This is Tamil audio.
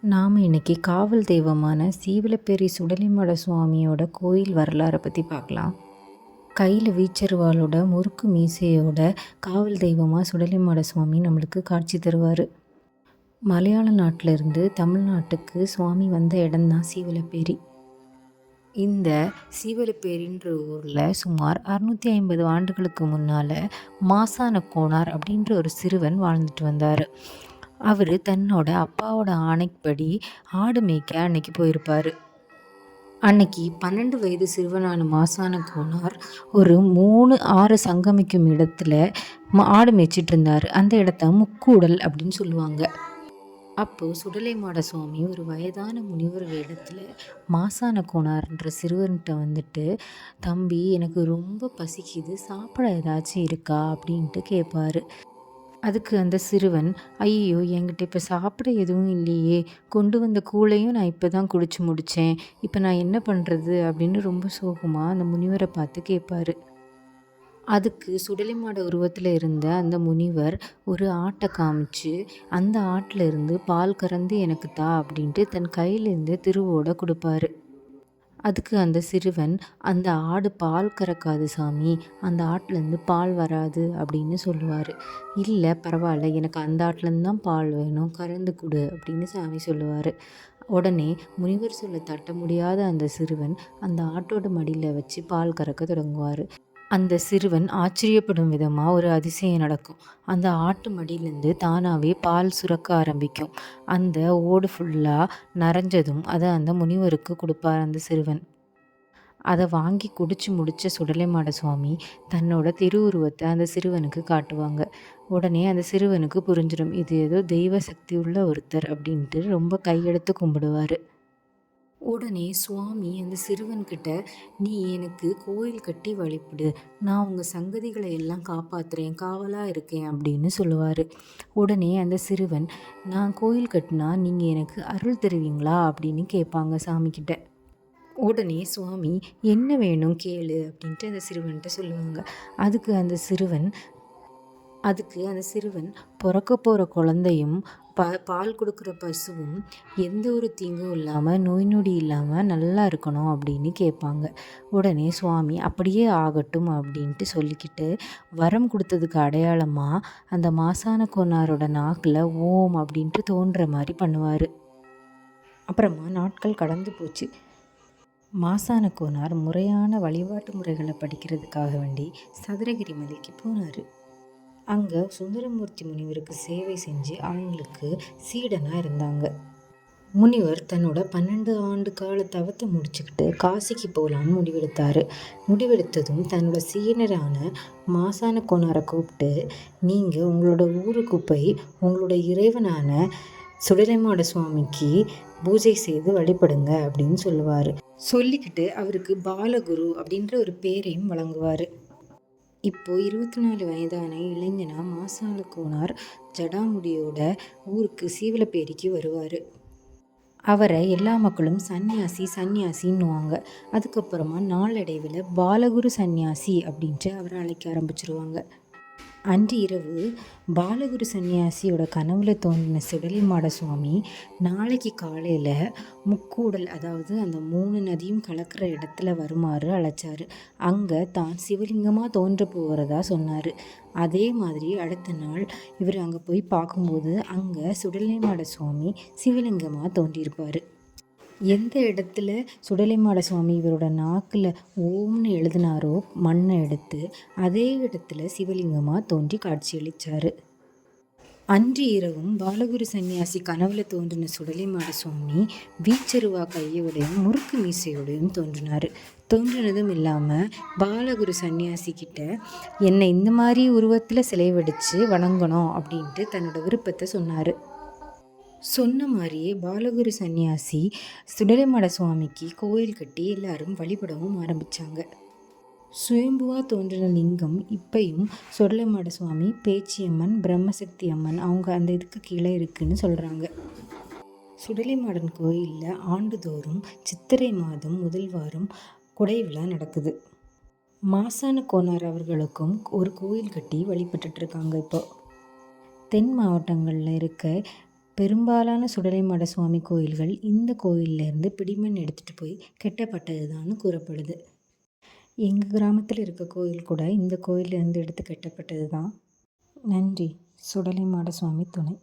நாம் இன்றைக்கி காவல் தெய்வமான சீவலப்பேரி சுடலிமட சுவாமியோட கோயில் வரலாறை பற்றி பார்க்கலாம். கையில் வீச்சருவாளோட முறுக்கு மீசையோட காவல் தெய்வமாக சுடலிமட சுவாமி நம்மளுக்கு காட்சி தருவார். மலையாள நாட்டிலிருந்து தமிழ்நாட்டுக்கு சுவாமி வந்த இடம்தான் சீவலப்பேரி. இந்த சீவலப்பேரின்ற ஊரில் சுமார் 650 ஆண்டுகளுக்கு முன்னால் மாசான கோனார் அப்படின்ற ஒரு சிறுவன் வாழ்ந்துட்டு வந்தார். அவர் தன்னோட அப்பாவோட ஆணைப்படி ஆடு மேய்க்க அன்னைக்கு போயிருப்பார். அன்னைக்கு 12 வயது சிறுவனான மாசான கோனார் ஒரு 3 ஆறு சங்கமிக்கும் இடத்துல ஆடு மேய்ச்சிட்டு இருந்தார். அந்த இடத்த முக்கூடல் அப்படின்னு சொல்லுவாங்க. அப்போது சுடலைமாட சுவாமி ஒரு வயதான முனிவர் வேடத்தில் மாசான கோனார்ன்ற சிறுவன்கிட்ட வந்துட்டு, தம்பி எனக்கு ரொம்ப பசிக்குது, சாப்பிட ஏதாச்சும் இருக்கா அப்படின்ட்டு கேட்பார். அதுக்கு அந்த சிறுவன், ஐயோ என்கிட்ட இப்போ சாப்பிட எதுவும் இல்லையே, கொண்டு வந்த கூழையும் நான் இப்போ தான் குடிச்சு முடித்தேன், இப்போ நான் என்ன பண்ணுறது அப்படின்னு ரொம்ப சோகமாக அந்த முனிவரை பார்த்து கேட்பார். அதுக்கு சுடலைமாட உருவத்தில் இருந்த அந்த முனிவர் ஒரு ஆட்டை காமிச்சு, அந்த ஆட்டில் இருந்து பால் கறந்து எனக்கு தா அப்படின்ட்டு தன் கையிலேருந்து திருவோட கொடுப்பாரு. அதுக்கு அந்த சிறுவன், அந்த ஆடு பால் கறக்காது சாமி, அந்த ஆட்டிலேருந்து பால் வராது அப்படின்னு சொல்லுவார். இல்லை பரவாயில்ல, எனக்கு அந்த ஆட்டிலேருந்து தான் பால் வேணும், கறந்து கொடு அப்படின்னு சாமி சொல்லுவார். உடனே முனிவர் சொல்ல தட்ட முடியாத அந்த சிறுவன் அந்த ஆட்டோட மடியில் வச்சு பால் கறக்க தொடங்குவார். அந்த சிறுவன் ஆச்சரியப்படும் விதமாக ஒரு அதிசயம் நடக்கும். அந்த ஆட்டு மடியிலேருந்து தானாகவே பால் சுரக்க ஆரம்பிக்கும். அந்த ஓடு ஃபுல்லாக நனைஞ்சதும் அதை அந்த முனிவருக்கு கொடுப்பார் அந்த சிறுவன். அதை வாங்கி குடிச்சு முடித்த சுடலைமாட சுவாமி தன்னோட திருவுருவத்தை அந்த சிறுவனுக்கு காட்டுவாங்க. உடனே அந்த சிறுவனுக்கு புரிஞ்சிடும், இது ஏதோ தெய்வ சக்தி உள்ள ஒருத்தர் அப்படின்ட்டு ரொம்ப கையெடுத்து கும்பிடுவார். உடனே சுவாமி அந்த சிறுவன்கிட்ட, நீ எனக்கு கோயில் கட்டி வழிபடு, நான் உங்கள் சங்கதிகளை எல்லாம் காப்பாற்றுறேன், காவலாக இருக்கேன் அப்படின்னு சொல்லுவார். உடனே அந்த சிறுவன், நான் கோயில் கட்டினா நீங்கள் எனக்கு அருள் தருவீங்களா அப்படின்னு கேட்பாங்க சாமிக்கிட்ட. உடனே சுவாமி, என்ன வேணும் கேளு அப்படின்ட்டு அந்த சிறுவன்கிட்ட சொல்லுவாங்க. அதுக்கு அந்த சிறுவன் பிறக்க போகிற குழந்தையும் பால் கொடுக்குற பசுவும் எந்த ஒரு தீங்கும் இல்லாமல் நோய் நொடி இல்லாமல் நல்லா இருக்கணும் அப்படின்னு கேட்பாங்க. உடனே சுவாமி அப்படியே ஆகட்டும் அப்படின்ட்டு சொல்லிக்கிட்டு வரம் கொடுத்ததுக்கு அடையாளமாக அந்த மாசான கோனாரோட நாக்கில் ஓம் அப்படின்ட்டு தோன்ற மாதிரி பண்ணுவார். அப்புறமா நாட்கள் கடந்து போச்சு. மாசான கோனார் முறையான வழிபாட்டு முறைகளை படிக்கிறதுக்காக வேண்டி சதுரகிரி மலைக்கு போனார். அங்கே சுந்தரமூர்த்தி முனிவருக்கு சேவை செஞ்சு அவங்களுக்கு சீடனாக இருந்தாங்க. முனிவர் தன்னோட 12 ஆண்டு கால தவத்தை முடிச்சுக்கிட்டு காசிக்கு போகலான்னு முடிவெடுத்ததும் தன்னோட சீடரான மாசான கோனாரை கூப்பிட்டு, நீங்கள் உங்களோட ஊருக்கு போய் உங்களோட இறைவனான சுடலைமாட சுவாமிக்கு பூஜை செய்து வழிபடுங்க அப்படின்னு சொல்லிக்கிட்டு அவருக்கு பாலகுரு அப்படின்ற ஒரு பேரையும் வழங்குவார். இப்போது 24 வயதான இளைஞனா மாசான கோனார் ஜடாமுடியோட ஊருக்கு சீவலப்பேரிக்கு வருவார். அவரை எல்லா மக்களும் சன்னியாசின்னுவாங்க. அதுக்கப்புறமா நாளடைவில் பாலகுரு சன்னியாசி அப்படின்ட்டு அவரை அழைக்க ஆரம்பிச்சிருவாங்க. அன்று இரவு பாலகுரு சன்னியாசியோட கனவுல தோன்றின சுடலைமாட சுவாமி நாளைக்கு காலையில் முக்கூடல், அதாவது அந்த 3 நதியும் கலக்கிற இடத்துல வருமாறு அழைச்சார். அங்கே தான் சிவலிங்கமாக தோன்ற போகிறதா சொன்னார். அதே மாதிரி அடுத்த நாள் இவர் அங்கே போய் பார்க்கும்போது அங்கே சுடலைமாட சுவாமி சிவலிங்கமாக தோன்றியிருப்பார். எந்த இடத்துல சுடலைமாட சுவாமி இவரோட நாக்கில் ஓம்னு எழுதினாரோ மண்ணை எடுத்து அதே இடத்துல சிவலிங்கமாக தோன்றி காட்சியளித்தார். அன்று இரவும் பாலகுரு சன்னியாசி கனவுல தோன்றின சுடலைமாட சுவாமி வீச்சருவா கையோடையும் முறுக்கு மீசையோடையும் தோன்றினதும் இல்லாமல் பாலகுரு சன்னியாசி கிட்ட, என்னை இந்த மாதிரி உருவத்தில் சிலை வடித்து வணங்கணும் அப்படின்ட்டு தன்னோட விருப்பத்தை சொன்னார். சொன்ன மாதிரியே பாலகுரு சன்னியாசி சுடலைமாட சுவாமிக்கு கோயில் கட்டி எல்லாரும் வழிபடவும் ஆரம்பித்தாங்க. சுயம்புவாக தோன்றின லிங்கம் இப்பையும் சுடலைமாட சுவாமி, பேச்சியம்மன், பிரம்மசக்தி அம்மன் அவங்க அந்த இதுக்கு கீழே இருக்குன்னு சொல்கிறாங்க. சுடலைமாடன் கோயிலில் ஆண்டுதோறும் சித்திரை மாதம் முதல் வாரம் கொடை விழா நடக்குது. மாசான கோனார் அவர்களுக்கும் ஒரு கோயில் கட்டி வழிபட்டுருக்காங்க. இப்போ தென் மாவட்டங்களில் இருக்க பெரும்பாலான சுடலைமாட சுவாமி கோயில்கள் இந்த கோயில்லேருந்து பிடிமண் எடுத்துகிட்டு போய் கட்டப்பட்டது தான் கூறப்படுது. எங்கள் கிராமத்தில் இருக்க கோயில் கூட இந்த கோயிலேருந்து எடுத்து கட்டப்பட்டது தான். நன்றி. சுடலைமாட சுவாமி துணை.